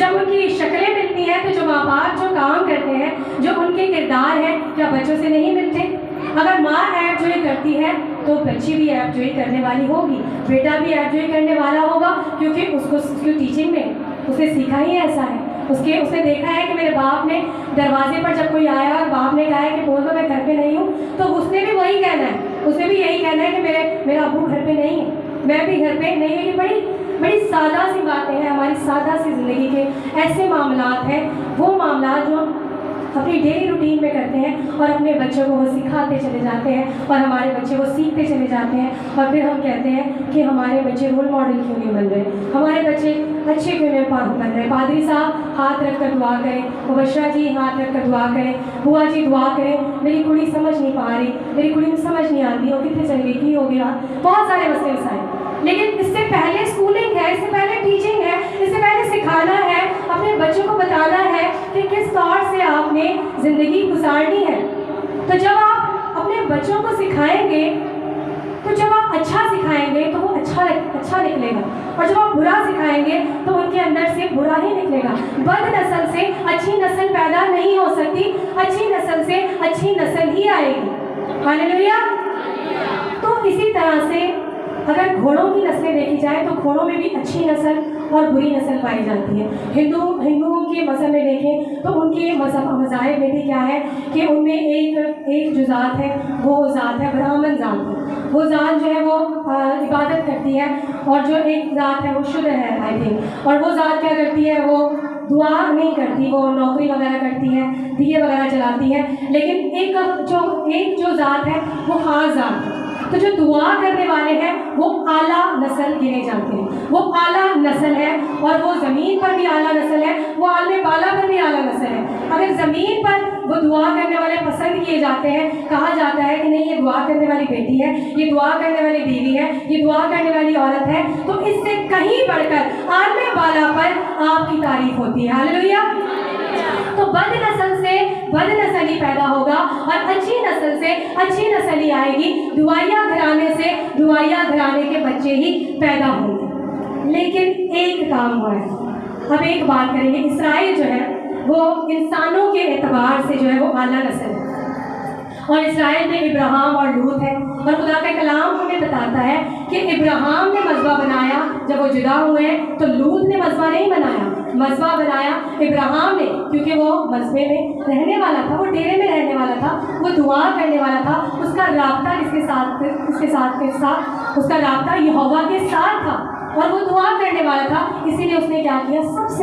जब उनकी शक्लें मिलती हैं, तो जो माँ बाप जो काम करते हैं, जो उनके किरदार हैं, क्या बच्चों से नहीं मिलते? अगर माँ ऐबजोई करती है तो बच्ची भी ऐबजोई करने वाली होगी, बेटा भी ऐबजोई करने वाला होगा, क्योंकि उसको उसकी टीचिंग में उसने सीखा ही ऐसा है। उसने देखा है कि मेरे बाप ने दरवाजे पर जब कोई आया और बाप ने कहा है कि बोल दो मैं घर पे नहीं हूँ, तो उसने भी वही कहना है, उसने भी यही कहना है कि मेरा अब्बू घर पे नहीं है, मैं भी घर पे नहीं हूँ। ये बड़ी बड़ी सादा सी बातें हैं, हमारी सादा सी ज़िंदगी के ऐसे मामलात हैं, वो मामलात जो अपनी डेली रूटीन में करते हैं और अपने बच्चों को वो सिखाते चले जाते हैं और हमारे बच्चे वो सीखते चले जाते हैं। और फिर हम कहते हैं कि हमारे बच्चे रोल मॉडल क्यों नहीं बन रहे, हमारे बच्चे अच्छे क्यों नहीं बन रहे। पादरी साहब हाथ रख कर दुआ करें, मुबशरा जी हाथ रख कर दुआ करें, बुआ जी दुआ करें, मेरी कुड़ी समझ नहीं पा रही, मेरी कुड़ी में समझ नहीं आती, वो कितने चली गई, हो गया, बहुत सारे मसले मसाइल। लेकिन इससे पहले स्कूलिंग है, इससे पहले टीचिंग है, इससे पहले सिखाना है, अपने बच्चों को बताना है कि किस तौर से आपने ज़िंदगी गुजारनी है। तो जब आप अपने बच्चों को सिखाएंगे, तो जब आप अच्छा सिखाएंगे तो वो अच्छा निकलेगा, और जब आप बुरा सिखाएंगे तो उनके अंदर से बुरा ही निकलेगा। बद नस्ल से अच्छी नस्ल पैदा नहीं हो सकती, अच्छी नस्ल से अच्छी नस्ल ही आएगी। हालेलुया। तो इसी तरह से अगर घोड़ों की नस्लें देखी जाए तो घोड़ों में भी अच्छी नस्ल और बुरी नस्ल पाई जाती है। हिंदुओं के मज़हब में देखें तो उनके मज़ाहिब में भी क्या है कि उनमें एक जो ज़ात है वो ज़ात है ब्राह्मण ज़ात। वो ज़ात जो है वो इबादत करती है, और जो एक ज़ात है वो शुद्ध है आई थिंक। और वो ज़ात क्या करती है, वो दुआ नहीं करती, वो नौकरी वगैरह करती है, दिए वगैरह जलाती है। लेकिन एक जो ज़ात है वो ख़ास ज़ात है। तो जो दुआ करने वाले हैं वो आला नस्ल गिने जाते हैं, वो आला नस्ल है, और वो ज़मीन पर भी आला नस्ल है, वो आलमे बाला पर भी आला नस्ल है। अगर ज़मीन पर वो दुआ करने वाले पसंद किए जाते हैं, कहा जाता है कि नहीं ये दुआ करने वाली बेटी है, ये दुआ करने वाली बीवी है, ये दुआ करने वाली औरत है, तो इससे कहीं बढ़कर आलमे बाला पर आपकी तारीफ होती है। हालेलुया। तो बद नस्ल से बद नस्ल ही पैदा होगा, और अच्छी नस्ल से अच्छी नस्ल ही आएगी। दुआया घराने से दुआया घराने के बच्चे ही पैदा होंगे। लेकिन एक काम हुआ है, अब एक बात करेंगे। इस्राइल जो है वो इंसानों के एतबार से जो है वो आला नस्ल है, और इस्राइल में इब्राहिम और लूत है। और खुदा का कलाम हमें बताता है कि इब्राहिम ने मज़बा बनाया, जब वो जुदा हुए तो लूत ने मज़बा नहीं बनाया, मज़बा बनाया इब्राहिम ने, क्योंकि वो मज़बे में रहने वाला था, वो डेरे में रहने वाला था, वो दुआ करने वाला था। उसका राब्ता इसके साथ उसका राब्ता यहोवा के साथ था, और वो दुआ करने वाला था। इसीलिए उसने क्या किया, सबसे